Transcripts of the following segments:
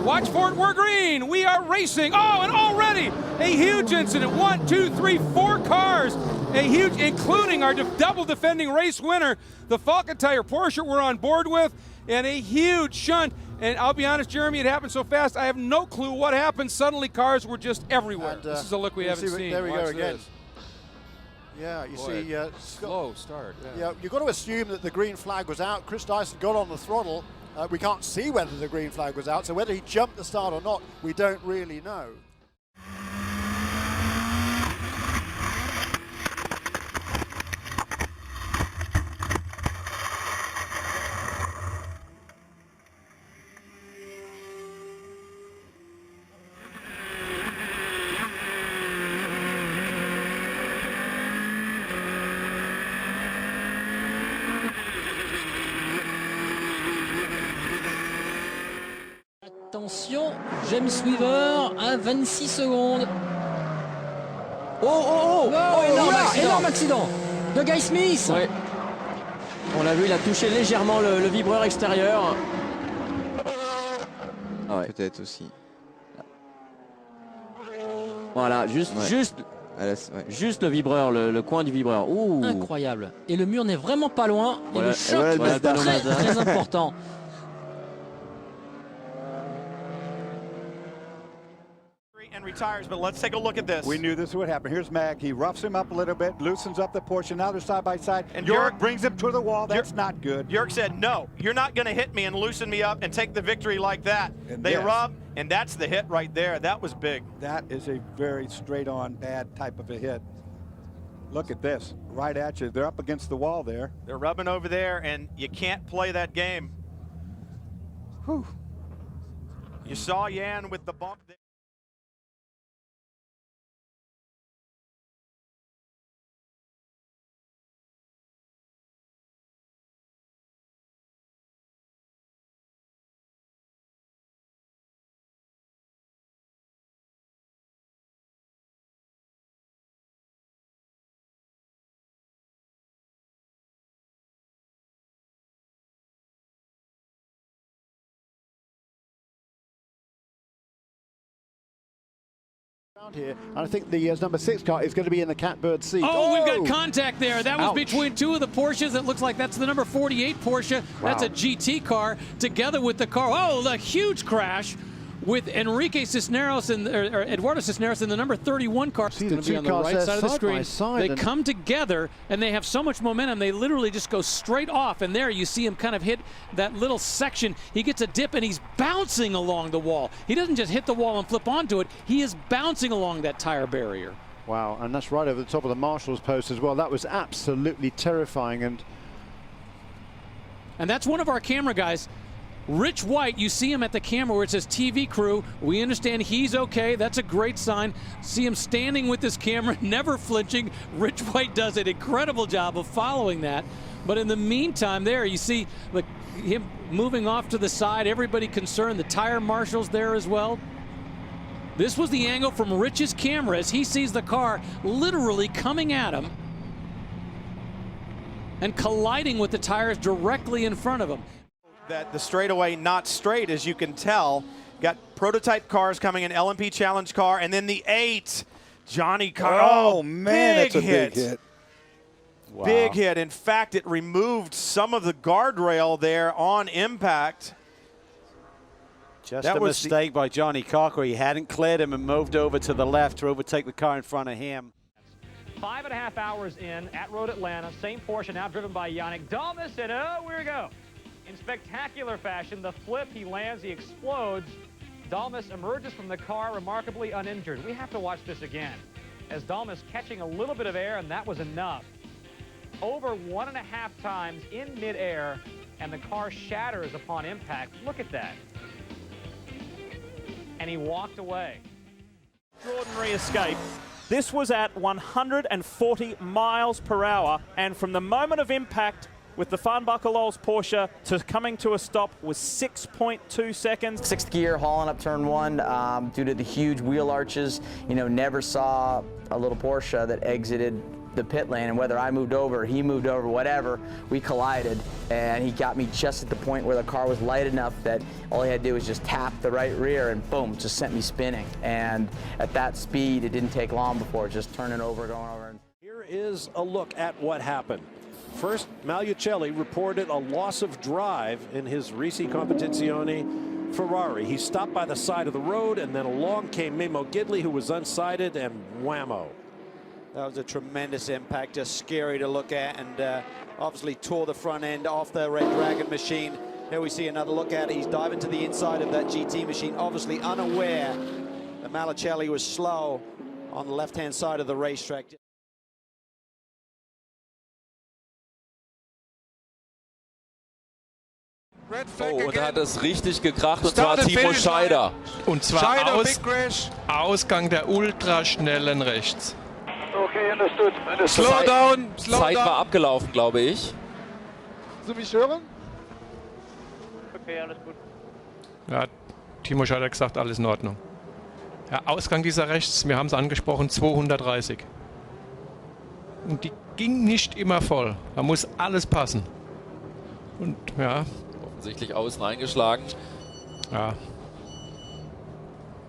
Watch for it, we're green. We are racing. Oh, and already a huge incident. 1, 2, 3, 4 cars. A huge, including our double defending race winner, the Falcon Tire Porsche we're on board with, and a huge shunt. And I'll be honest, Jeremy, it happened so fast, I have no clue what happened. Suddenly cars were just everywhere. And, this is a look we haven't seen. There we Watch go again. this. Yeah, you Boy, see, slow start. Yeah, you've got to assume that the green flag was out. Chris Dyson got on the throttle. We can't see whether the green flag was out, so whether he jumped the start or not, we don't really know. Attention, James Weaver à 26 secondes. Oh, énorme accident de Guy Smith. Ouais. On l'a vu, il a touché légèrement le vibreur extérieur. Ah ouais. Peut-être aussi. Voilà, juste le vibreur, le coin du vibreur. Ouh. Incroyable. Et le mur n'est vraiment pas loin. Voilà. Et le choc est très important. And retires, but let's take a look at this. We knew this would happen. Here's Mag. He roughs him up a little bit, loosens up the Porsche. Now they're side by side. And York brings him to the wall. That's not good. York said, no, you're not going to hit me and loosen me up and take the victory like that. And they rub, and that's the hit right there. That was big. That is a very straight-on bad type of a hit. Look at this, right at you. They're up against the wall there. They're rubbing over there, and you can't play that game. Whew. You saw Yan with the bump there. Here, and I think the number 6 car is going to be in the catbird seat. Oh, we've got contact there. That was between two of the Porsches. It looks like that's the number 48 Porsche. Wow. That's a GT car together with the car. Oh, the huge crash with Enrique Cisneros and Eduardo Cisneros in the number 31 car. See, it's going to be on the right side of the screen. They come together and they have so much momentum. They literally just go straight off. And there you see him kind of hit that little section. He gets a dip and he's bouncing along the wall. He doesn't just hit the wall and flip onto it. He is bouncing along that tire barrier. Wow, and that's right over the top of the marshal's post as well. That was absolutely terrifying. And that's one of our camera guys. Rich White, you see him at the camera where it says TV crew. We understand he's okay. That's a great sign. See him standing with his camera, never flinching. Rich White does an incredible job of following that. But in the meantime there, you see him moving off to the side. Everybody concerned. The tire marshal's there as well. This was the angle from Rich's camera as he sees the car literally coming at him and colliding with the tires directly in front of him. That the straightaway not straight, as you can tell. Got prototype cars coming in, LMP Challenge car, and then the 8, Johnny Car. Oh man, that's a big hit. Wow. Big hit. In fact, it removed some of the guardrail there on impact. Just a mistake by Johnny Cocker. He hadn't cleared him and moved over to the left to overtake the car in front of him. 5.5 hours in at Road Atlanta. Same Porsche now driven by Yannick Dalmas, and oh, here we go. In spectacular fashion, the flip, he lands, he explodes. Dalmas emerges from the car remarkably uninjured. We have to watch this again. As Dalmas catching a little bit of air, and that was enough. Over 1.5 times in midair, and the car shatters upon impact. Look at that. And he walked away. Extraordinary escape. This was at 140 miles per hour, and from the moment of impact with the Farnbacke-Lols Porsche to coming to a stop was 6.2 seconds. 6th gear, hauling up turn 1 due to the huge wheel arches. You know, never saw a little Porsche that exited the pit lane, and whether I moved over, he moved over, whatever, we collided, and he got me just at the point where the car was light enough that all he had to do was just tap the right rear, and boom, just sent me spinning. And at that speed, it didn't take long before just turning over, going over. Here is a look at what happened. First, Malucelli reported a loss of drive in his Risi Competizione Ferrari. He stopped by the side of the road, and then along came Mimo Gidley, who was unsighted, and whammo. That was a tremendous impact, just scary to look at, and obviously tore the front end off the Red Dragon machine. Here we see another look at it. He's diving to the inside of that GT machine, obviously unaware that Malucelli was slow on the left-hand side of the racetrack. Oh, und da hat es richtig gekracht, und zwar Timo Scheider. Und zwar Ausgang der ultraschnellen rechts. Okay, understood. Slow down. Zeit war abgelaufen, glaube ich. So wie ich höre? Okay, alles gut. Ja, Timo Scheider hat gesagt, alles in Ordnung. Ja, Ausgang dieser rechts, wir haben es angesprochen, 230. Und die ging nicht immer voll. Da muss alles passen. Und ja. Offensichtlich außen eingeschlagen. Ja.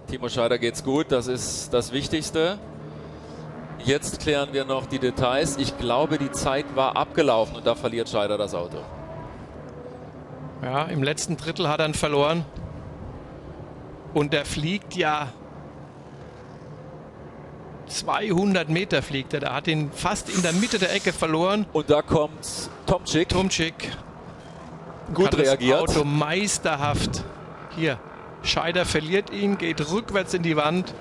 Timo Scheider geht's gut, das ist das Wichtigste. Jetzt klären wir noch die Details. Ich glaube, die Zeit war abgelaufen, und da verliert Scheider das Auto. Ja, im letzten Drittel hat er ihn verloren. Und der fliegt ja 200 Meter fliegt er. Der hat ihn fast in der Mitte der Ecke verloren. Und da kommt Tomczyk. Gut reagiert. Das Auto meisterhaft. Hier, Scheider verliert ihn, geht rückwärts in die Wand,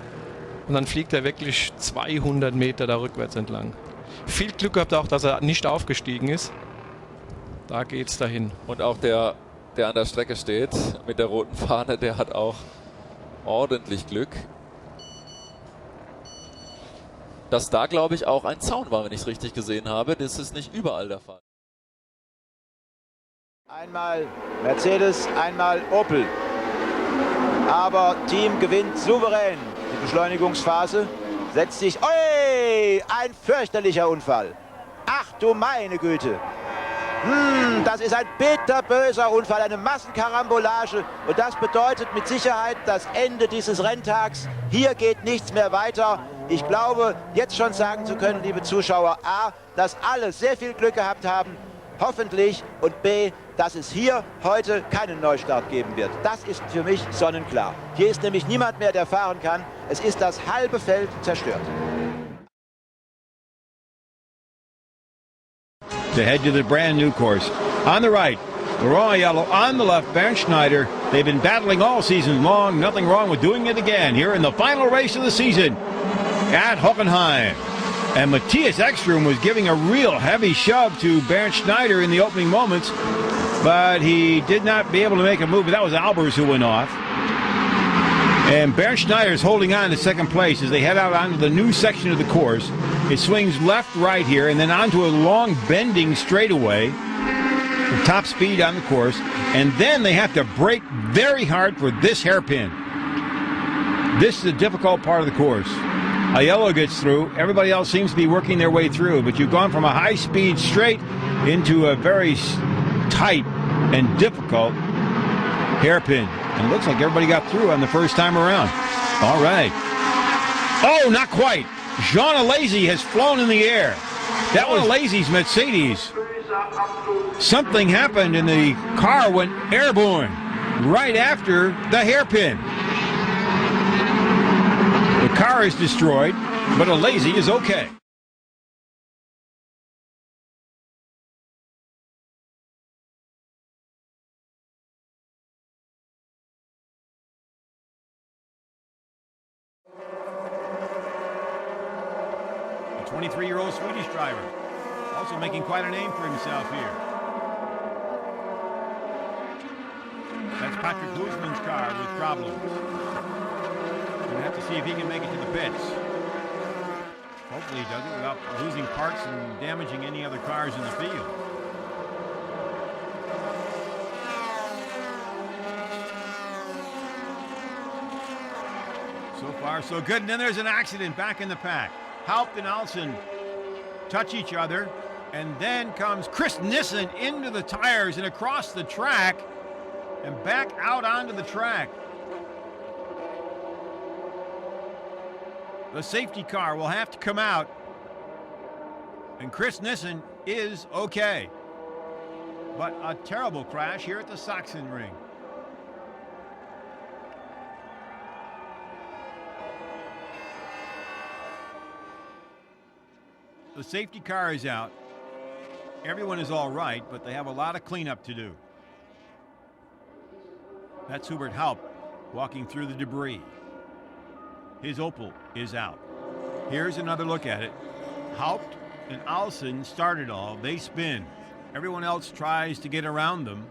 und dann fliegt er wirklich 200 Meter da rückwärts entlang. Viel Glück gehabt auch, dass er nicht aufgestiegen ist. Da geht's dahin. Und auch der an der Strecke steht mit der roten Fahne, der hat auch ordentlich Glück. Dass da, glaube ich, auch ein Zaun war, wenn ich es richtig gesehen habe. Das ist nicht überall der Fall. Einmal Mercedes, einmal Opel. Aber Team gewinnt souverän die Beschleunigungsphase. Setzt sich. Oi! Ein fürchterlicher Unfall. Ach du meine Güte. Das ist ein bitterböser Unfall, eine Massenkarambolage. Und das bedeutet mit Sicherheit das Ende dieses Renntags. Hier geht nichts mehr weiter. Ich glaube, jetzt schon sagen zu können, liebe Zuschauer, A, dass alle sehr viel Glück gehabt haben, hoffentlich, und B, dass es hier heute keinen Neustart geben wird. Das ist für mich sonnenklar. Hier ist nämlich niemand mehr, der fahren kann. Es ist das halbe Feld zerstört. To head to the brand new course. On the right, Laurent Yellow. On the left, Bernd Schneider. They've been battling all season long. Nothing wrong with doing it again here in the final race of the season at Hockenheim. And Matthias Ekstrom was giving a real heavy shove to Bernd Schneider in the opening moments, but he did not be able to make a move. That was Albers who went off. And Bernd Schneider is holding on to second place as they head out onto the new section of the course. It swings left, right here, and then onto a long bending straightaway. The top speed on the course. And then they have to brake very hard for this hairpin. This is a difficult part of the course. Aiello gets through. Everybody else seems to be working their way through. But you've gone from a high-speed straight into a very tight and difficult hairpin. And it looks like everybody got through on the first time around. All right. Oh, not quite. Jean Alesi has flown in the air. That was Alesi's Mercedes. Something happened and the car went airborne right after the hairpin. The car is destroyed, but Alesi is okay. A 23-year-old Swedish driver, also making quite a name for himself here. That's Patrick Guzman's car with problems. We'll have to see if he can make it to the pits. Hopefully he does it without losing parts and damaging any other cars in the field. So far, so good. And then there's an accident back in the pack. Haupt and Alsen touch each other, and then comes Chris Nissen into the tires and across the track and back out onto the track. The safety car will have to come out, and Chris Nissen is okay. But a terrible crash here at the Sachsenring. The safety car is out. Everyone is all right, but they have a lot of cleanup to do. That's Hubert Haupt walking through the debris. His Opel is out. Here's another look at it. Haupt and Alsen started all. They spin. Everyone else tries to get around them.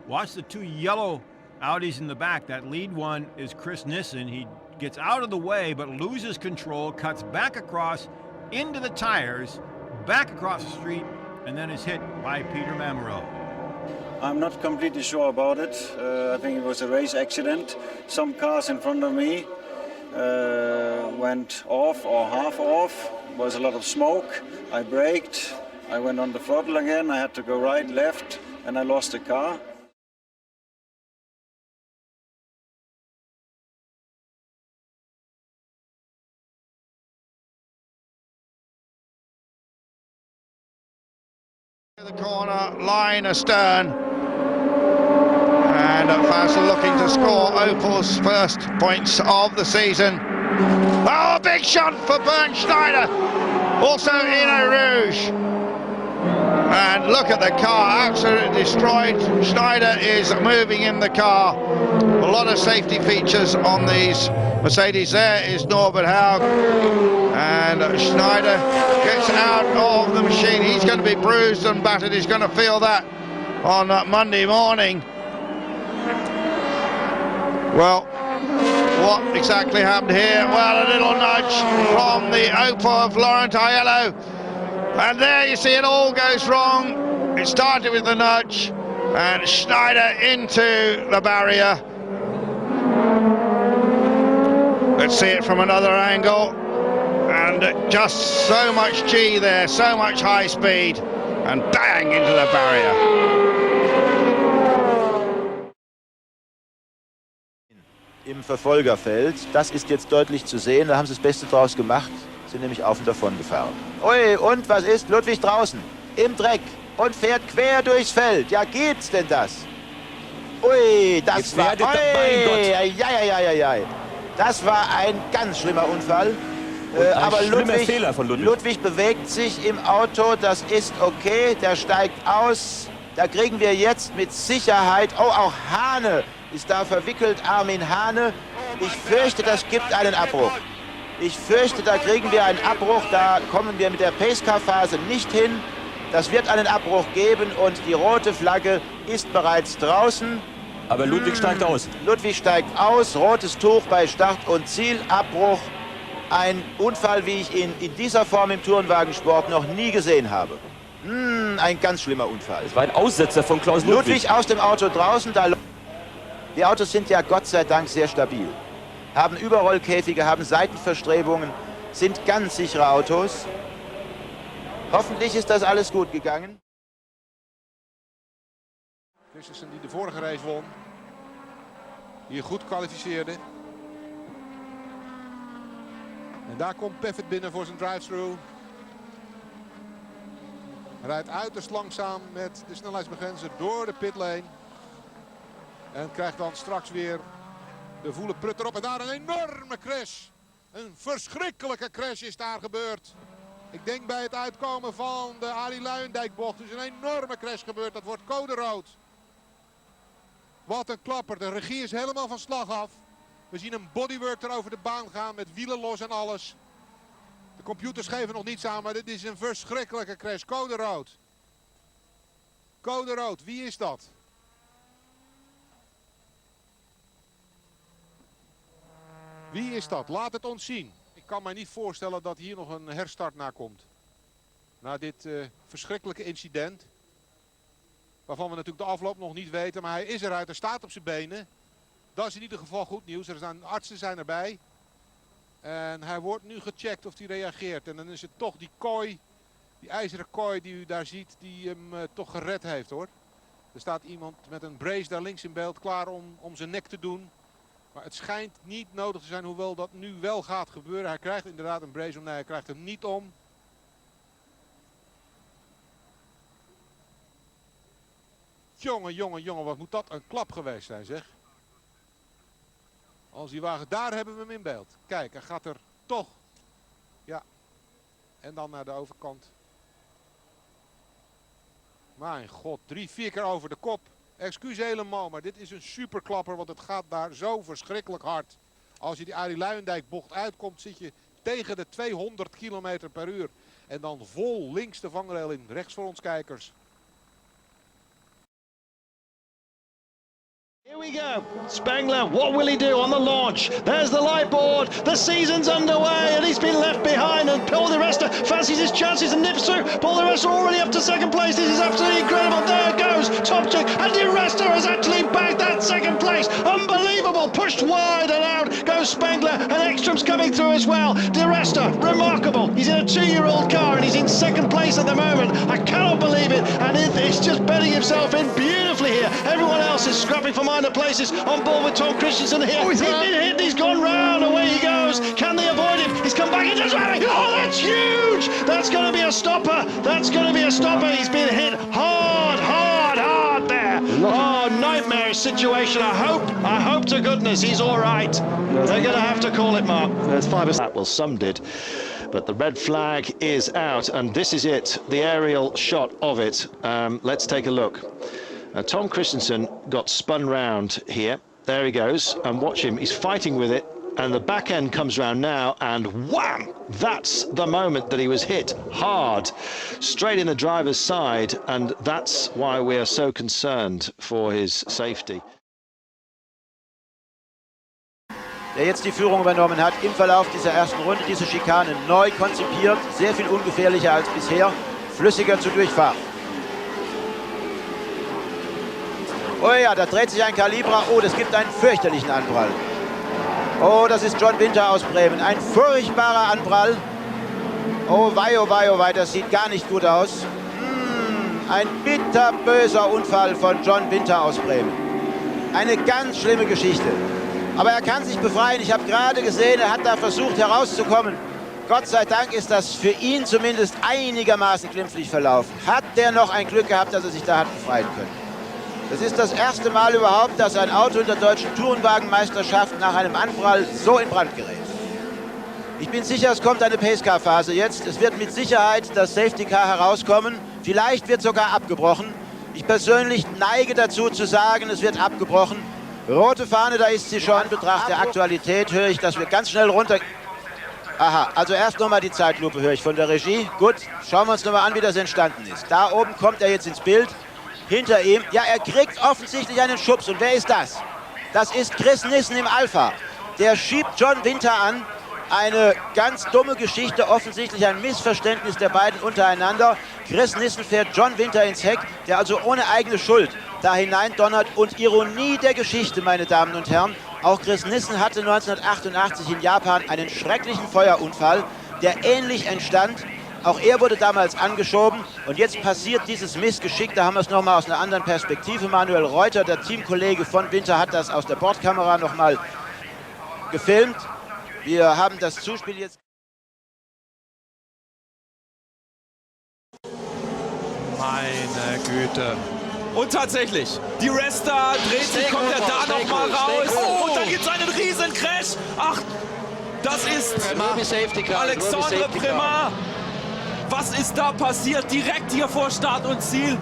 Watch the two yellow Audis in the back. That lead one is Chris Nissen. He gets out of the way but loses control, cuts back across into the tires, back across the street, and then is hit by Peter Mamero. I'm not completely sure about it. I think it was a race accident. Some cars in front of me went off or half off. There was a lot of smoke. I braked. I went on the throttle again. I had to go right, left, and I lost the car. The corner line astern, and Fassel looking to score Opel's first points of the season. Oh, a big shot for Bernd Schneider, also in a rouge. And look at the car, absolutely destroyed. Schneider is moving in the car. A lot of safety features on these Mercedes. There is Norbert Haug, and Schneider gets out of the machine. He's going to be bruised and battered. He's going to feel that on Monday morning. Well, what exactly happened here? Well, a little nudge from the Opel of Laurent Aiello. And there you see it all goes wrong. It started with the nudge, and Schneider into the barrier. Let's see it from another angle. And just so much G there, so much high speed, and bang into the barrier. Im Verfolgerfeld, das ist jetzt deutlich zu sehen, da haben sie das Beste draus gemacht, sind nämlich auf und davon gefahren. Ui, und was ist? Ludwig draußen, im Dreck und fährt quer durchs Feld. Ja, gibt's denn das? Ui, das war, das war ein ganz schlimmer Unfall. Aber Ludwig bewegt sich im Auto, das ist okay, der steigt aus. Da kriegen wir jetzt mit Sicherheit, oh, auch Hane ist da verwickelt, Armin Hane. Ich fürchte, das gibt einen Abbruch. Ich fürchte, da kriegen wir einen Abbruch, da kommen wir mit der Pacecar-Phase nicht hin. Das wird einen Abbruch geben und die rote Flagge ist bereits draußen. Aber Ludwig steigt aus. Ludwig steigt aus, rotes Tuch bei Start und Ziel, Abbruch. Ein Unfall, wie ich ihn in dieser Form im Tourenwagensport noch nie gesehen habe. Ein ganz schlimmer Unfall. Das war ein Aussetzer von Klaus Ludwig. Ludwig aus dem Auto draußen. Die Autos sind ja Gott sei Dank sehr stabil. Haben Überrollkäfige, haben Seitenverstrebungen, sind ganz sichere Autos. Hoffentlich ist das alles gut gegangen. Christensen die de vorige race won. Hier goed kwalificeerde. En daar komt Paffett binnen voor zijn drive-thru. Rijdt uiterst langzaam met de snelheidsbegrenzer door de pitlane. En krijgt dan straks weer de voele prut erop. En daar een enorme crash. Een verschrikkelijke crash is daar gebeurd. Ik denk bij het uitkomen van de Arie Luijendijk-bocht is een enorme crash gebeurd. Dat wordt code rood. Wat een klapper. De regie is helemaal van slag af. We zien een bodywork er over de baan gaan met wielen los en alles. De computers geven nog niets aan, maar dit is een verschrikkelijke crash. Code rood. Code rood. Wie is dat? Wie is dat? Laat het ons zien. Ik kan mij niet voorstellen dat hier nog een herstart na komt. Na dit verschrikkelijke incident. Waarvan we natuurlijk de afloop nog niet weten. Maar hij is eruit. Hij staat op zijn benen. Dat is in ieder geval goed nieuws. Artsen zijn erbij. En hij wordt nu gecheckt of hij reageert. En dan is het toch die kooi Die ijzeren kooi die u daar ziet, die hem toch gered heeft hoor. Er staat iemand met een brace daar links in beeld klaar om zijn nek te doen. Maar het schijnt niet nodig te zijn, hoewel dat nu wel gaat gebeuren. Hij krijgt inderdaad een brace om. Nee, hij krijgt hem niet om. Jongen, jongen, jongen, wat moet dat een klap geweest zijn zeg. Als die wagen, daar hebben we hem in beeld. Kijk, hij gaat er toch. Ja. En dan naar de overkant. Mijn god, 3-4 keer over de kop. Excuus helemaal, maar dit is een superklapper, want het gaat daar zo verschrikkelijk hard. Als je die Arie Luijendijk bocht uitkomt, zit je tegen de 200 km per uur. En dan vol links de vangrail in, rechts voor ons kijkers. Here we go. Spengler, what will he do on the launch? There's the light board. The season's underway and he's been left behind, and Paul di Resta fancies his chances and nips through. Paul di Resta already up to second place. This is absolutely incredible. There goes top check, and di Resta has actually bagged that second place. Unbelievable. Pushed wide and out goes Spengler, and Ekstrom's coming through as well. Di Resta, remarkable. He's in a 2-year-old car and he's in second place at the moment. I cannot believe it, and it's just bedding himself in beautifully here. Everyone else is scrapping for minor places on board with Tom Christensen here. He's been hit, he's gone round, away he goes. Can they avoid him? He's come back into traffic. Oh, that's huge! That's going to be a stopper. That's going to be a stopper. He's been hit hard there. Oh, nightmare situation. I hope to goodness he's all right. They're going to have to call it, Mark. There's 5 that well, some did. But the red flag is out, and this is it, the aerial shot of it. Let's take a look. Tom Christensen got spun round here. There he goes, and watch him. He's fighting with it, and the back end comes round now, and wham! That's the moment that he was hit hard, straight in the driver's side, and that's why we are so concerned for his safety. Der jetzt die Führung übernommen hat im Verlauf dieser ersten Runde, diese Schikane neu konzipiert, sehr viel ungefährlicher als bisher, flüssiger zu durchfahren. Oh ja, da dreht sich ein Kalibra. Oh, das gibt einen fürchterlichen Anprall. Oh, das ist John Winter aus Bremen. Ein furchtbarer Anprall. Oh wei, oh wei, oh wei, das sieht gar nicht gut aus. Ein bitterböser Unfall von John Winter aus Bremen. Eine ganz schlimme Geschichte. Aber er kann sich befreien. Ich habe gerade gesehen, er hat da versucht herauszukommen. Gott sei Dank ist das für ihn zumindest einigermaßen glimpflich verlaufen. Hat der noch ein Glück gehabt, dass er sich da hat befreien können. Das ist das erste Mal überhaupt, dass ein Auto in der deutschen Tourenwagenmeisterschaft nach einem Anprall so in Brand gerät. Ich bin sicher, es kommt eine Pace-Car-Phase jetzt. Es wird mit Sicherheit das Safety-Car herauskommen. Vielleicht wird sogar abgebrochen. Ich persönlich neige dazu zu sagen, es wird abgebrochen. Rote Fahne, da ist sie schon. In Betracht der Aktualität höre ich, dass wir ganz schnell runter... Aha, also erst nochmal die Zeitlupe höre ich von der Regie. Gut, schauen wir uns nochmal an, wie das entstanden ist. Da oben kommt er jetzt ins Bild. Hinter ihm, ja, er kriegt offensichtlich einen Schubs. Und wer ist das? Das ist Chris Nissen im Alpha. Der schiebt John Winter an. Eine ganz dumme Geschichte, offensichtlich ein Missverständnis der beiden untereinander. Chris Nissen fährt John Winter ins Heck, der also ohne eigene Schuld da hinein donnert. Und Ironie der Geschichte, meine Damen und Herren, auch Chris Nissen hatte 1988 in Japan einen schrecklichen Feuerunfall, der ähnlich entstand. Auch er wurde damals angeschoben und jetzt passiert dieses Missgeschick. Da haben wir es nochmal aus einer anderen Perspektive. Manuel Reuter, der Teamkollege von Winter, hat das aus der Bordkamera nochmal gefilmt. Wir haben das Zuspiel jetzt. Meine Güte. Und tatsächlich, di Resta dreht sich, kommt er da nochmal raus. Und dann gibt es einen riesen Crash. Ach, das ist Alexandre Prémat. Was ist da passiert? Direkt hier vor Start und Ziel.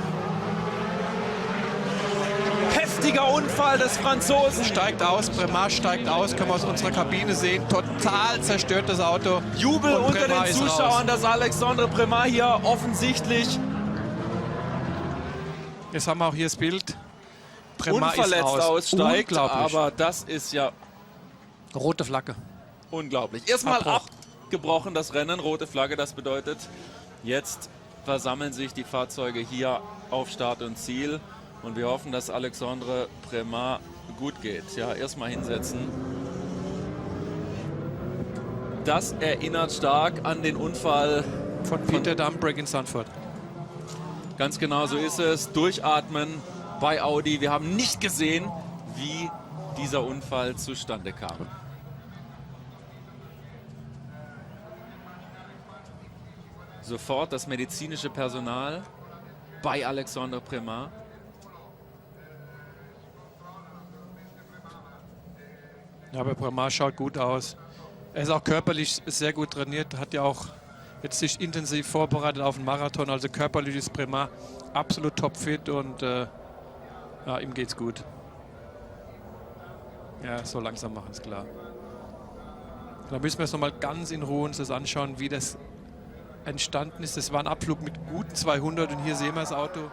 Heftiger Unfall des Franzosen. Steigt aus, Prémat steigt aus, können wir aus unserer Kabine sehen. Total zerstörtes Auto. Jubel unter den Zuschauern, dass Alexandre Prémat hier offensichtlich... Jetzt haben wir auch hier das Bild. Prémat unverletzt aussteigt, unglaublich. Aber das ist ja... Rote Flagge. Unglaublich. Erstmal abgebrochen das Rennen, rote Flagge, das bedeutet, jetzt versammeln sich die Fahrzeuge hier auf Start und Ziel und wir hoffen, dass Alexandre Prémat gut geht. Ja, erstmal hinsetzen. Das erinnert stark an den Unfall Von Peter Dumbrek in Sanford. Ganz genau so ist es. Durchatmen bei Audi. Wir haben nicht gesehen, wie dieser Unfall zustande kam. Sofort das medizinische Personal bei Alexandre Premat. Ja, aber Premat schaut gut aus. Er ist auch körperlich sehr gut trainiert, hat ja auch jetzt sich intensiv vorbereitet auf den Marathon. Also körperlich ist Premat absolut topfit und ja, ihm geht's gut. Ja, so langsam machen es klar. Da müssen wir uns nochmal ganz in Ruhe uns das anschauen, wie das entstanden ist. Das war ein Abflug mit guten 200 und hier sehen wir das Auto.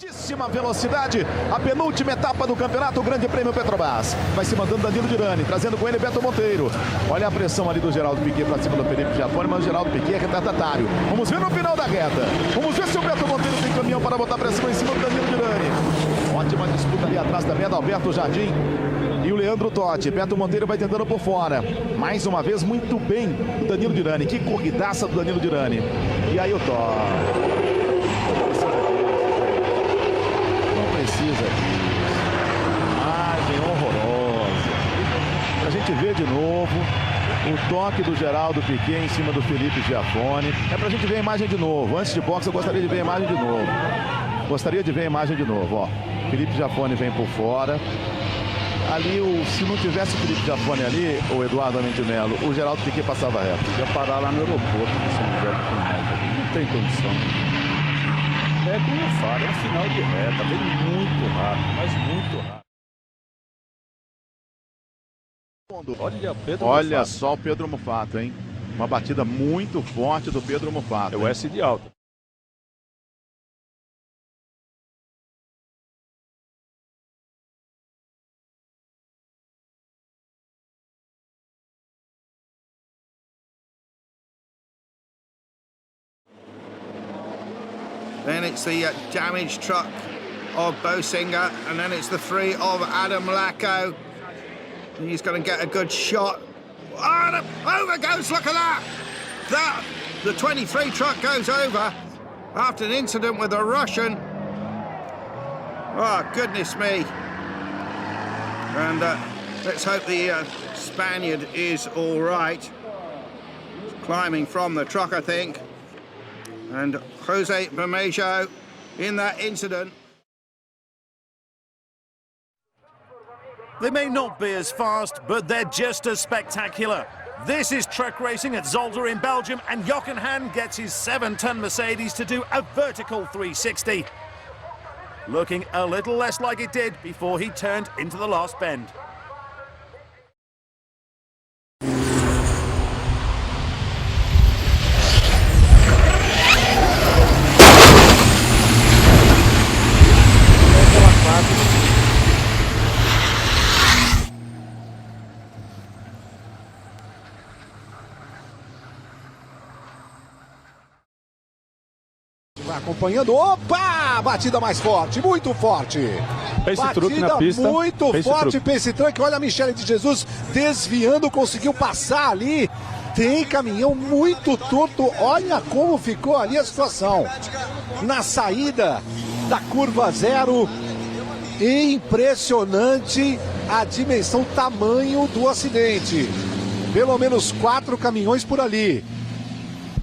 Altíssima velocidade, a penúltima etapa do campeonato, o Grande Prêmio Petrobras. Vai se mandando Danilo Dirani, trazendo com ele Beto Monteiro. Olha a pressão ali do Geraldo Piquet para cima do Felipe Giafone, mas o Geraldo Piquet é retardatário. Vamos ver no final da reta. Vamos ver se o Beto Monteiro tem caminhão para botar pressão em cima do Danilo Dirani. Ótima disputa ali atrás também do Alberto Jardim e o Leandro Totti. Beto Monteiro vai tentando por fora. Mais uma vez, muito bem o Danilo Dirani. Que corridaça do Danilo Dirani. E aí o Totti. Precisa disso. Imagem horrorosa. A gente vê de novo o toque do Geraldo Piquet em cima do Felipe Giafone. É pra gente ver a imagem de novo. Antes de boxe, eu gostaria de ver a imagem de novo. Gostaria de ver a imagem de novo, ó. Felipe Giafone vem por fora. Ali, se não tivesse o Felipe Giafone ali, o Eduardo Amin de Mello, o Geraldo Piquet passava reto. Ia parar lá no aeroporto, não tem condição. É como eu falo, é final de reta, vem muito rápido, mas muito rápido. Olha só o Pedro Mufato, hein? Uma batida muito forte do Pedro Mufato. É o S de alta. Then it's the damaged truck of Bosinger, and then it's the three of Adam Lacko. And he's going to get a good shot. Oh, over goes, look at that! The 23 truck goes over after an incident with a Russian. Oh, goodness me. And let's hope the Spaniard is all right. Climbing from the truck, I think. And Jose Bermejo in that incident. They may not be as fast, but they're just as spectacular. This is truck racing at Zolder in Belgium, and Jochen Hahn gets his 7-ton Mercedes to do a vertical 360. Looking a little less like it did before he turned into the last bend. Vai acompanhando. Opa! Batida mais forte, muito forte. Pace truck na pista. Muito forte, pace truck. Olha a Michele de Jesus desviando, conseguiu passar ali. Tem caminhão muito torto. Olha como ficou ali a situação. Na saída da curva zero. Impressionante a dimensão, tamanho do acidente. Pelo menos 4 caminhões por ali.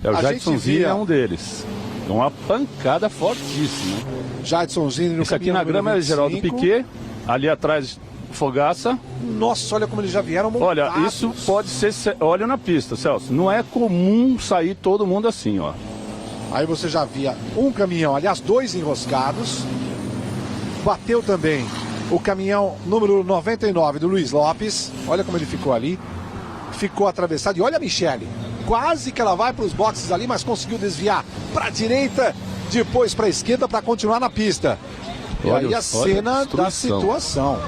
O Jadsonzinho é um deles. Uma pancada fortíssima. Jadsonzinho no Isso aqui na grama é Geraldo Piquet. Ali atrás, Fogaça. Nossa, olha como eles já vieram montados. Olha, isso pode ser... Olha na pista, Celso. Não é comum sair todo mundo assim, ó. Aí você já via um caminhão, aliás, 2 enroscados. Bateu também o caminhão número 99 do Luiz Lopes. Olha como ele ficou ali. Ficou atravessado. E olha a Michele. Quase que ela vai para os boxes ali, mas conseguiu desviar para a direita, depois para a esquerda para continuar na pista. E aí a cena da situação.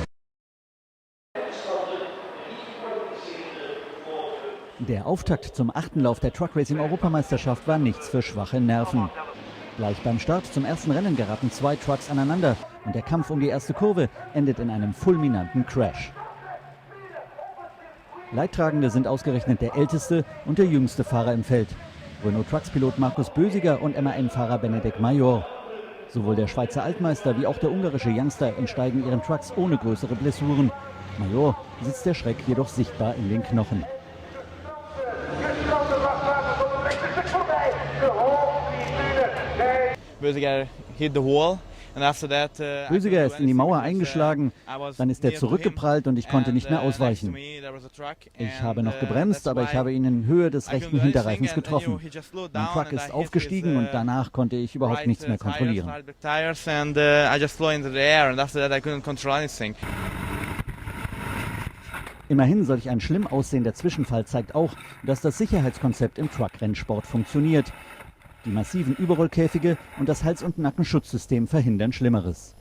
Der Auftakt zum 8. Lauf der Truck Racing Europameisterschaft war nichts für schwache Nerven. Gleich beim Start zum ersten Rennen geraten 2 Trucks aneinander und der Kampf um die erste Kurve endet in einem fulminanten Crash. Leidtragende sind ausgerechnet der älteste und der jüngste Fahrer im Feld. Renault Trucks-Pilot Markus Bösiger und MAN-Fahrer Benedek Major. Sowohl der Schweizer Altmeister wie auch der ungarische Youngster entsteigen ihren Trucks ohne größere Blessuren. Major sitzt der Schreck jedoch sichtbar in den Knochen. Bösiger hit the wall. Bösiger ist in die Mauer eingeschlagen, dann ist er zurückgeprallt und ich konnte nicht mehr ausweichen. Ich habe noch gebremst, aber ich habe ihn in Höhe des rechten Hinterreifens getroffen. Mein Truck ist aufgestiegen und danach konnte ich überhaupt nichts mehr kontrollieren. Immerhin solch ein schlimm aussehender Zwischenfall zeigt auch, dass das Sicherheitskonzept im Truck-Rennsport funktioniert. Die massiven Überrollkäfige und das Hals- und Nackenschutzsystem verhindern Schlimmeres.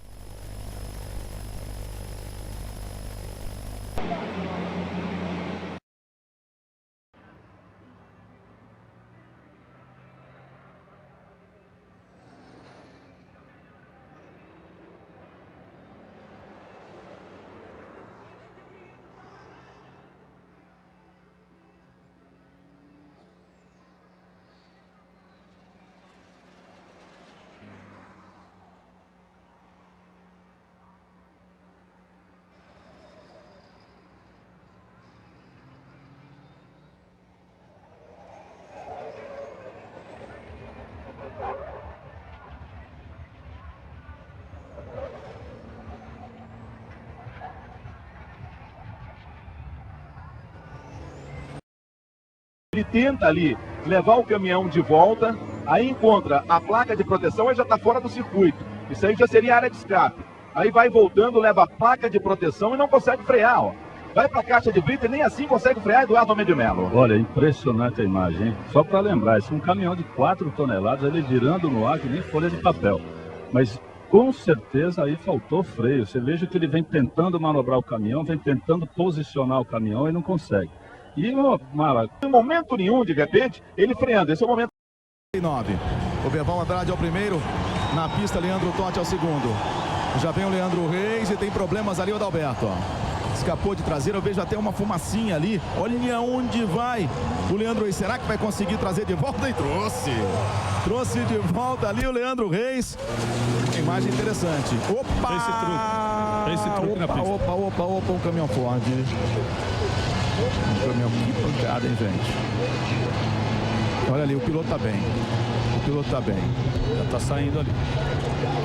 Ele tenta ali levar o caminhão de volta, aí encontra a placa de proteção e já está fora do circuito. Isso aí já seria área de escape. Aí vai voltando, leva a placa de proteção e não consegue frear, ó. Vai para a caixa de brita e nem assim consegue frear, Eduardo Almeida de Melo. Olha, impressionante a imagem, hein? Só para lembrar, esse é um caminhão de 4 toneladas, ele girando no ar que nem folha de papel. Mas com certeza aí faltou freio. Você veja que ele vem tentando manobrar o caminhão, vem tentando posicionar o caminhão e não consegue. E em momento nenhum, de repente, ele freando. Esse é o momento. 9. O Bevão Andrade é o primeiro. Na pista, Leandro Totti é o segundo. Já vem o Leandro Reis e tem problemas ali o Adalberto, ó. Escapou de traseira, eu vejo até uma fumacinha ali. Olha onde vai o Leandro Reis. Será que vai conseguir trazer de volta? E trouxe. Trouxe de volta ali o Leandro Reis. Uma imagem interessante. Opa! Esse truque na pista. Opa, um caminhão Ford. Um caminhão, que pancada, hein, gente? Olha ali, o piloto tá bem. O piloto tá bem. Já tá saindo ali.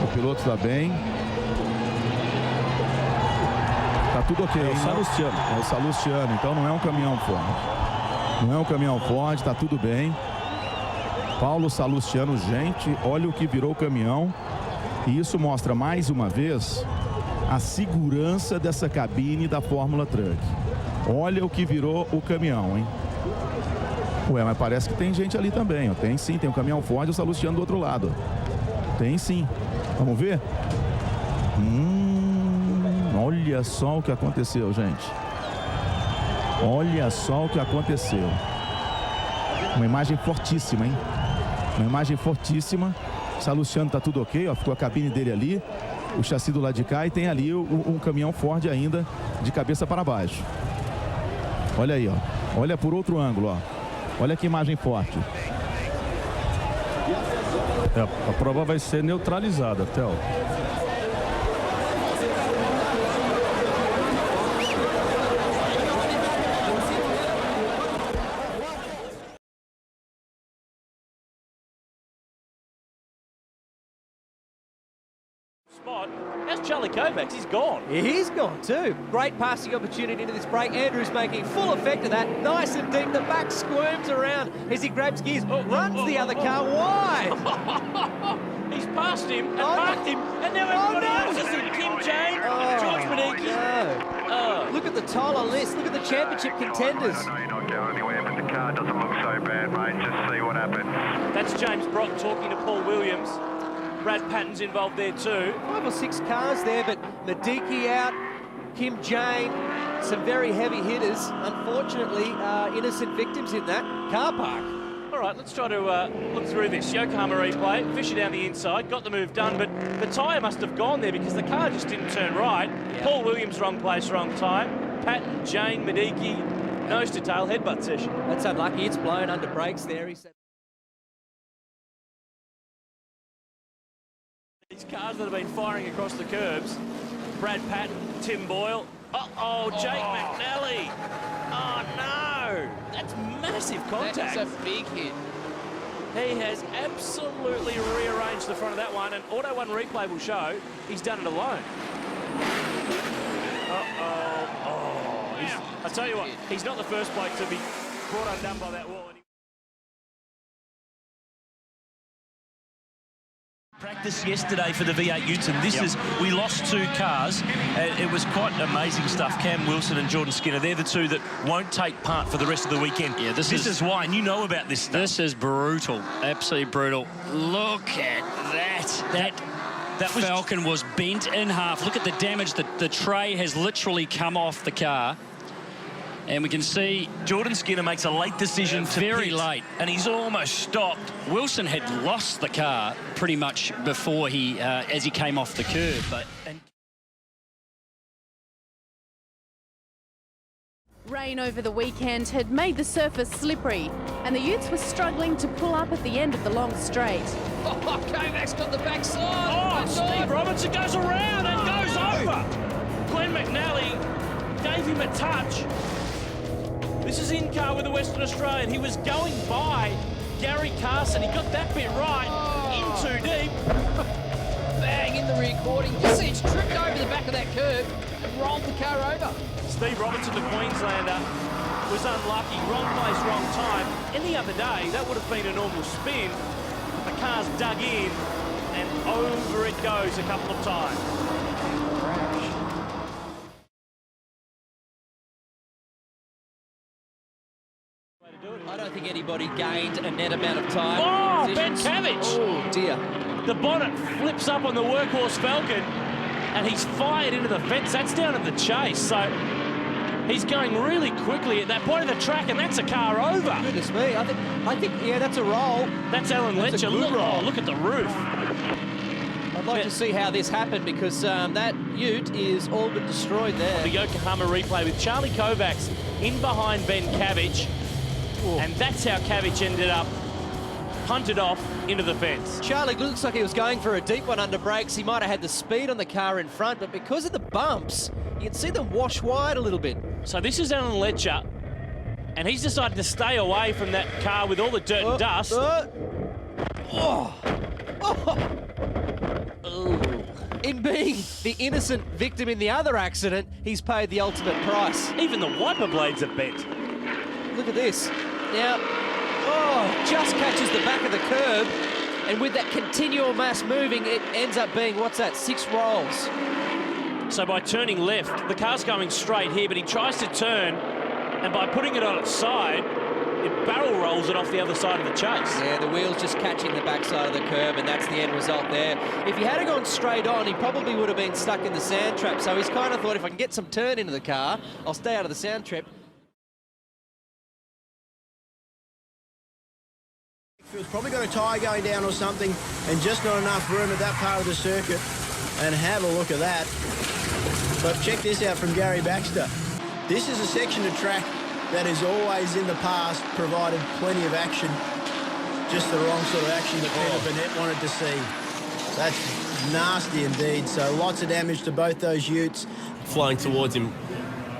O piloto tá bem. Tá tudo ok. É o Salustiano. É o Salustiano, então não é um caminhão Ford. Não é um caminhão Ford, tá tudo bem. Paulo Salustiano, gente, olha o que virou o caminhão. E isso mostra mais uma vez a segurança dessa cabine da Fórmula Truck. Olha o que virou o caminhão, hein? Ué, mas parece que tem gente ali também, ó. Tem sim, tem um caminhão Ford e o Salustiano do outro lado. Tem sim. Vamos ver? Olha só o que aconteceu, gente. Olha só o que aconteceu. Uma imagem fortíssima, hein? Uma imagem fortíssima. Salustiano tá tudo ok, ó. Ficou a cabine dele ali. O chassi do lado de cá e tem ali um caminhão Ford ainda de cabeça para baixo. Olha aí, ó. Olha por outro ângulo, ó. Olha que imagem forte. A prova vai ser neutralizada, Theo. spot. How's Charlie Kovacs? He's gone. Yeah, he's gone too. Great passing opportunity into this break. Andrews making full effect of that. Nice and deep. The back squirms around as he grabs gears. Runs the other car wide. He's passed him and parked him, and now everybody else is in. Kim Jane, George Maniki. No. Look at the Tyler list. Look at the championship contenders. You're not going anywhere, but the car doesn't look so bad, mate. Just see what happens. That's James Brock talking to Paul Williams. Brad Patton's involved there too. 5 or 6 cars there, but Mediki out, Kim Jane, some very heavy hitters. Unfortunately, innocent victims in that car park. All right, let's try to look through this. Yokohama replay, Fisher down the inside, got the move done, but the tyre must have gone there because the car just didn't turn right. Yeah. Paul Williams, wrong place, wrong time. Patton, Jane, Mediki, nose to tail headbutt session. That's unlucky. It's blown under brakes there. He said. These cars that have been firing across the curbs. Brad Patton, Tim Boyle. Jake McNally. Oh, no. That's massive contact. That's a big hit. He has absolutely rearranged the front of that one, and Auto 1 replay will show he's done it alone. I tell you what, he's not the first bloke to be brought undone by that wall. Practice yesterday for the V8 Utes, and we lost 2 cars. It was quite amazing stuff. Cam Wilson and Jordan Skinner, they're the 2 that won't take part for the rest of the weekend. Yeah, this is why, and you know about this stuff. This is brutal, absolutely brutal. Look at that. That Falcon was bent in half. Look at the damage. The tray has literally come off the car. And we can see Jordan Skinner makes a late decision to very pit, late, and he's almost stopped. Wilson had lost the car pretty much before he, as he came off the curb. Rain over the weekend had made the surface slippery, and the Utes were struggling to pull up at the end of the long straight. Kovac's got the backside. Steve Robertson goes around and goes over. Glenn McNally gave him a touch. This is in car with the Western Australian. He was going by Gary Carson. He got that bit right. In too deep. Bang in the rear quarter. You see it's tripped over the back of that curb and rolled the car over. Steve Robertson, the Queenslander, was unlucky. Wrong place, wrong time. Any other day, that would have been a normal spin. The car's dug in and over it goes a couple of times. I don't think anybody gained a net amount of time. Ben Cavage! Oh, dear. The bonnet flips up on the Workhorse Falcon, and he's fired into the fence. That's down at the chase, so he's going really quickly at that point of the track, and that's a car over. Goodness me, I think, yeah, that's a roll. That's Alan Letcher. Look at the roof. I'd like to see how this happened, because that Ute is all but destroyed there. The Yokohama replay with Charlie Kovacs in behind Ben Cavage. And that's how Cavage ended up punted off into the fence. Charlie looks like he was going for a deep one under brakes. He might have had the speed on the car in front, but because of the bumps, you can see them wash wide a little bit. So this is Alan Letcher, and he's decided to stay away from that car with all the dirt and dust. In being the innocent victim in the other accident, he's paid the ultimate price. Even the wiper blades are bent. Look at this. Now, just catches the back of the curb, and with that continual mass moving, it ends up being, 6 rolls. So by turning left, the car's going straight here, but he tries to turn, and by putting it on its side, it barrel rolls it off the other side of the chase. Yeah, the wheel's just catching the backside of the curb, and that's the end result there. If he had gone straight on, he probably would have been stuck in the sand trap, so he's kind of thought, if I can get some turn into the car, I'll stay out of the sand trap. It's probably got a tyre going down or something, and just not enough room at that part of the circuit. And have a look at that. But check this out from Gary Baxter. This is a section of track that has always in the past provided plenty of action. Just the wrong sort of action that Peter Burnett wanted to see. That's nasty indeed. So lots of damage to both those Utes. Flying towards him.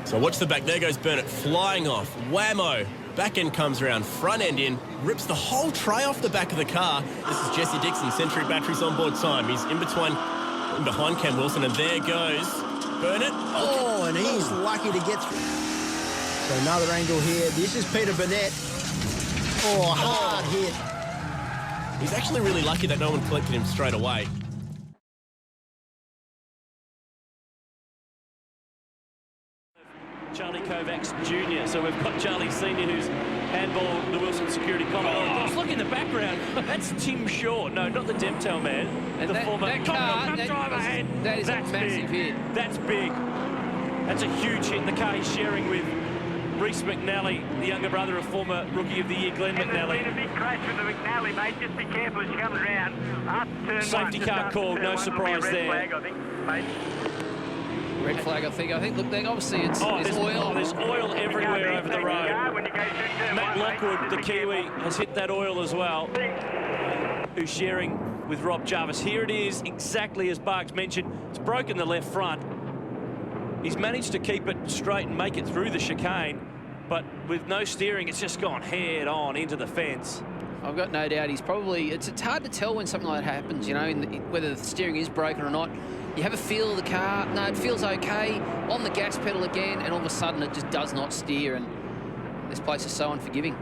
So watch the back. There goes Burnett flying off. Whammo. Back end comes around, front end in, rips the whole tray off the back of the car. This is Jesse Dixon, Century Batteries on board time. He's in between in behind Cam Wilson, and there goes Burnett. Oh, and he's lucky to get through. So another angle here. This is Peter Burnett. Oh, hard hit. He's actually really lucky that no one collected him straight away. Charlie Kovacs Jr. So we've got Charlie Sr. who's handballed the Wilson security commodore. Of course, look in the background. That's Tim Shaw. No, not the Demtel man. And the that, former that car, that is That's a massive big. hit. That's big. That's a huge hit. The car he's sharing with Reece McNally, the younger brother of former Rookie of the Year Glenn McNally. There's been a big crash with the McNally, mate. Just be careful as she comes around. After turn Safety one, car called, no surprise there. Flag, I think, mate. Red flag, I think. Look, obviously it's there's oil. there's oil everywhere over the road. Matt Lockwood, the Kiwi, has hit that oil as well, who's sharing with Rob Jarvis. Here it is, exactly as Barks mentioned. It's broken the left front. He's managed to keep it straight and make it through the chicane, but with no steering, it's just gone head on into the fence. I've got no doubt he's probably... It's hard to tell when something like that happens, you know, whether the steering is broken or not. You have a feel of the car. No, it feels okay. On the gas pedal again, and all of a sudden it just does not steer, and this place is so unforgiving.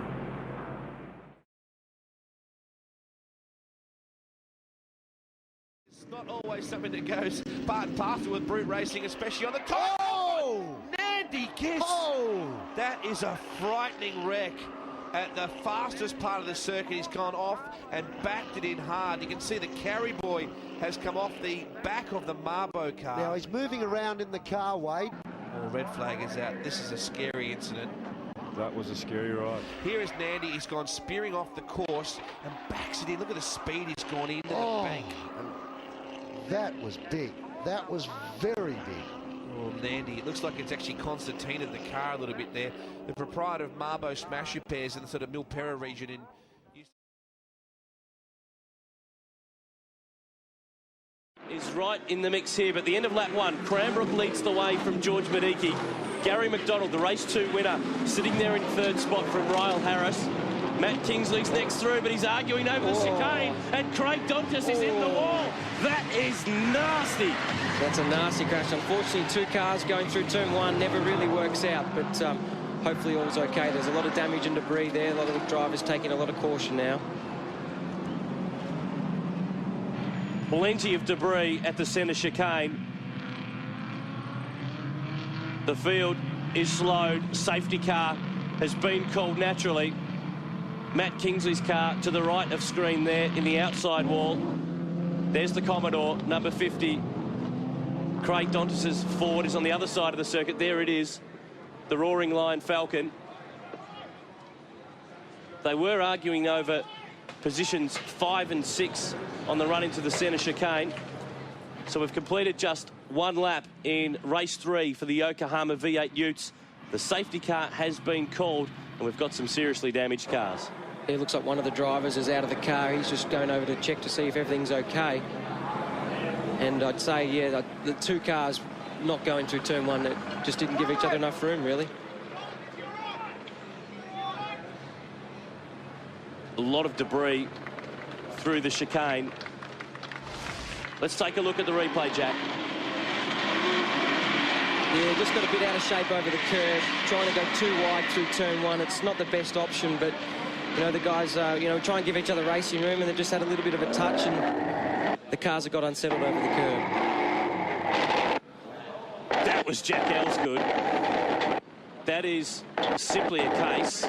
It's not always something that goes part and parcel with brute racing, especially on the top. Oh! Nandy Kiss! Oh! That is a frightening wreck. At the fastest part of the circuit, he's gone off and backed it in hard. You can see the carry boy has come off the back of the Marbo car. Now he's moving around in the car, Wade. Oh, red flag is out. This is a scary incident. That was a scary ride. Here is Nandy. He's gone spearing off the course and backs it in. Look at the speed he's gone into the bank. That was big. That was very big. Oh, Nandy, it looks like it's actually Constantinaed the car a little bit there. The proprietor of Marbo Smash Repairs in the sort of Milpera region in... Is right in the mix here, but at the end of lap one, Cranbrook leads the way from George Mediki. Gary McDonald, the race 2 winner, sitting there in 3rd spot from Ryle Harris. Matt Kingsley's next through, but he's arguing over the chicane, and Craig Dontis is in the wall. That is nasty. That's a nasty crash. Unfortunately, 2 cars going through turn 1 never really works out, but hopefully all's okay. There's a lot of damage and debris there. A lot of the drivers taking a lot of caution now. Plenty of debris at the centre chicane. The field is slowed. Safety car has been called naturally. Matt Kingsley's car to the right of screen there in the outside wall. There's the Commodore, number 50. Craig Dontis' Ford is on the other side of the circuit. There it is, the Roaring Lion Falcon. They were arguing over positions 5 and 6 on the run into the centre chicane. So we've completed just 1 lap in race 3 for the Yokohama V8 Utes. The safety car has been called, and we've got some seriously damaged cars. It looks like one of the drivers is out of the car. He's just going over to check to see if everything's okay. And I'd say, yeah, the 2 cars not going through turn 1 that just didn't give each other enough room, really. A lot of debris through the chicane. Let's take a look at the replay, Jack. Yeah, just got a bit out of shape over the curve, trying to go too wide through turn 1. It's not the best option, but you know, the guys, you know, try and give each other racing room, and they just had a little bit of a touch, and the cars have got unsettled over the curve. That was Jack Elsgood. That is simply a case,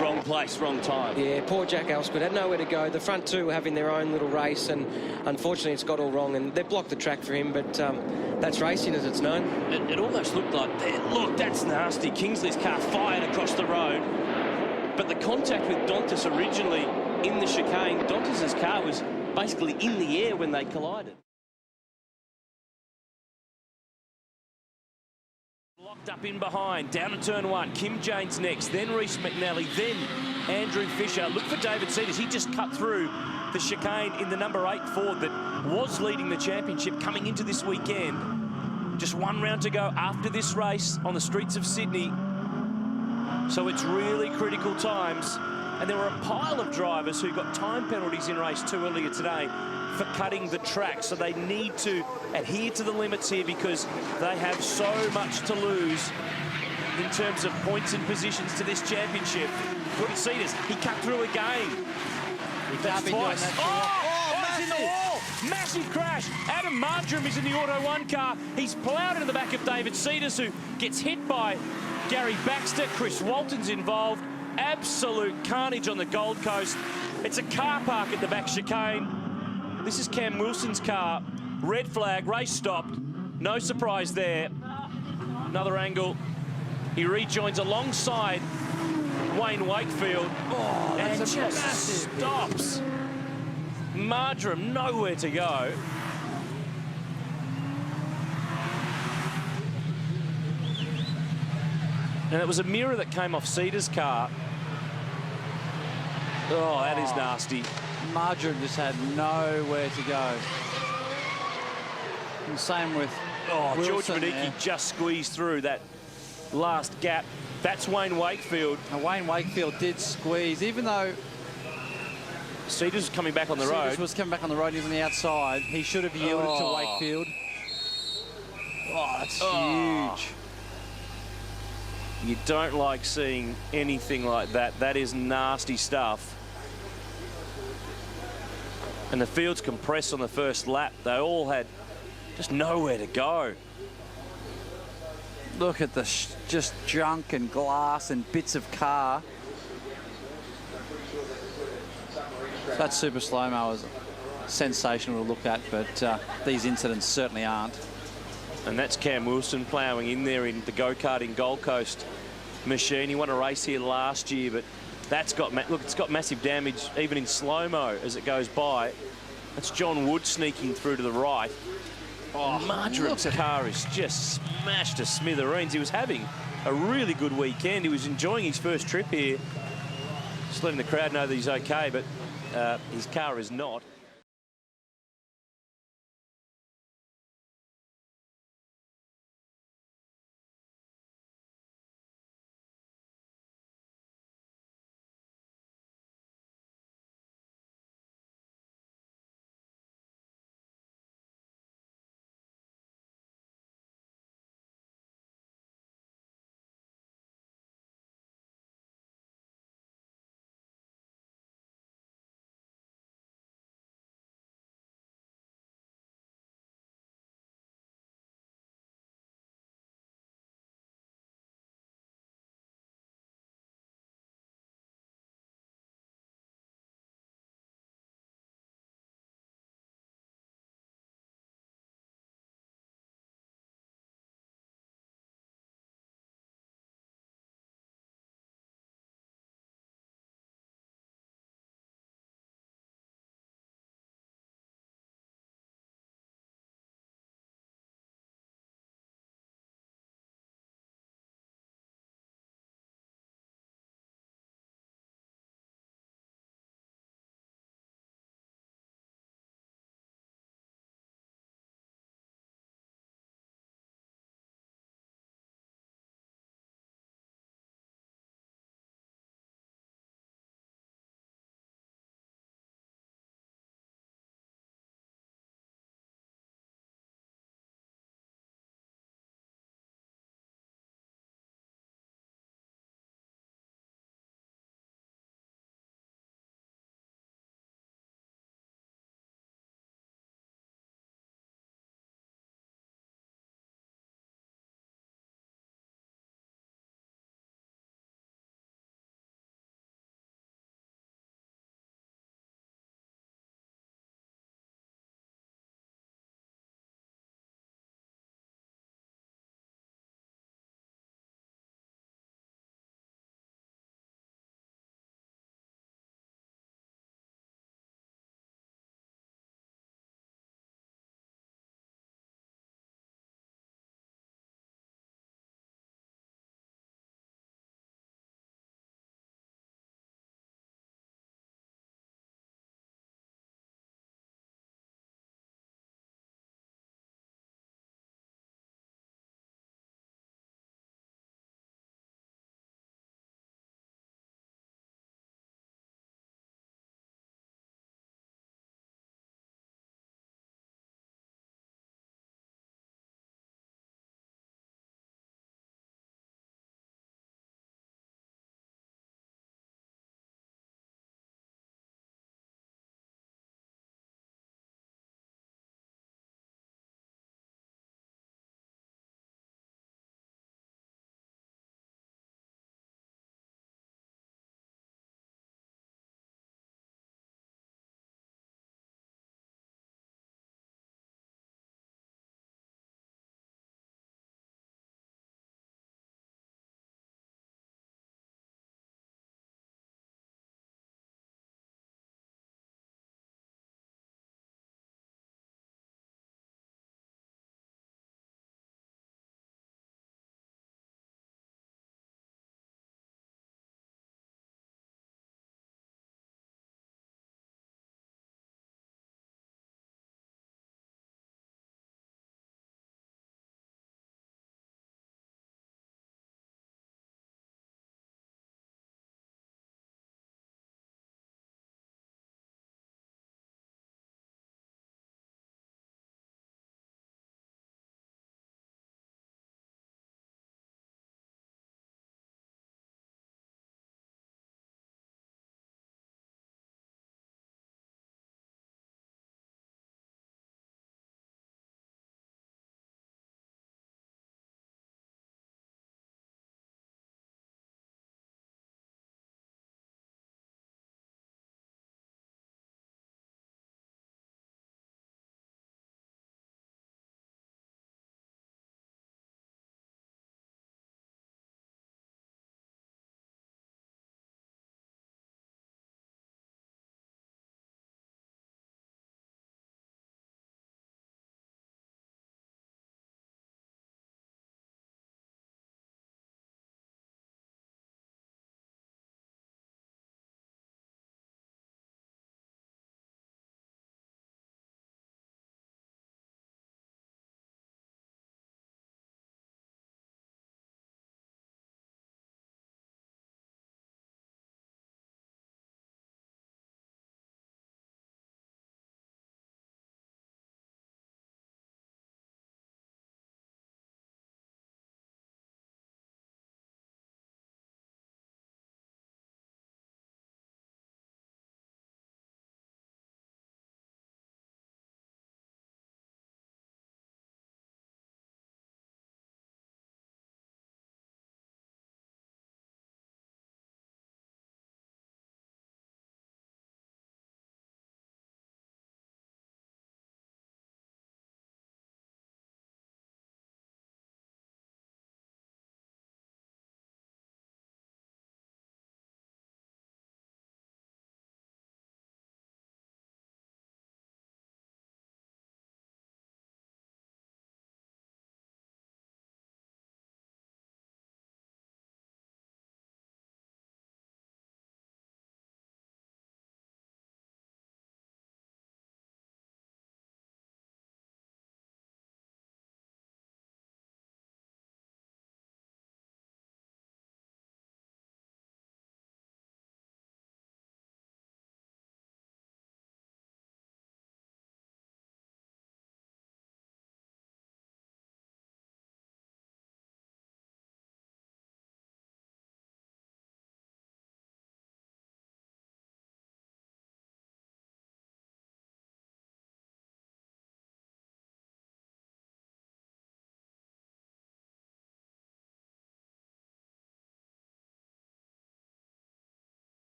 wrong place, wrong time. Yeah, poor Jack Elsgood had nowhere to go. The front 2 were having their own little race, and unfortunately it's got all wrong, and they blocked the track for him, but that's racing as it's known. It almost looked like, look, that's nasty. Kingsley's car fired across the road. But the contact with Dontis originally in the chicane, Dontis' car was basically in the air when they collided. Locked up in behind, down to turn 1. Kim Jane's next, then Reece McNally, then Andrew Fisher. Look for David Cedars. He just cut through the chicane in the number 8 Ford that was leading the championship coming into this weekend. Just 1 round to go after this race on the streets of Sydney. So it's really critical times And there were a pile of drivers who got time penalties in race 2 earlier today for cutting the track. So they need to adhere to the limits here because they have so much to lose in terms of points and positions to this championship. Couldn't see this. He cut through again. That's twice. He's in the wall. Massive crash. Adam Marjoram is in the Auto 1 car. He's ploughed into the back of David Cedars, who gets hit by Gary Baxter. Chris Walton's involved. Absolute carnage on the Gold Coast. It's a car park at the back chicane. This is Cam Wilson's car. Red flag, race stopped. No surprise there. Another angle. He rejoins alongside Wayne Wakefield. Oh, and just stops. Marjoram nowhere to go. And it was a mirror that came off Cedars' car. Oh, that is nasty. Marjoram just had nowhere to go. And same with George Wilson, Medicki just squeezed through that last gap. That's Wayne Wakefield. And Wayne Wakefield did squeeze, even though Cedars was coming back on the road. Cedars was coming back on the road. He was on the outside. He should have yielded to Wakefield. Oh, that's huge. You don't like seeing anything like that. That is nasty stuff. And the field's compressed on the first lap. They all had just nowhere to go. Look at the just junk and glass and bits of car. That super slow-mo was sensational to look at, but these incidents certainly aren't. And that's Cam Wilson ploughing in there in the go-karting Gold Coast machine. He won a race here last year, but that's got, look, it's got massive damage even in slow-mo as it goes by. That's John Wood sneaking through to the right. Oh, Marjoram's car is just smashed to smithereens. He was having a really good weekend. He was enjoying his first trip here. Just letting the crowd know that he's okay, but his car is not.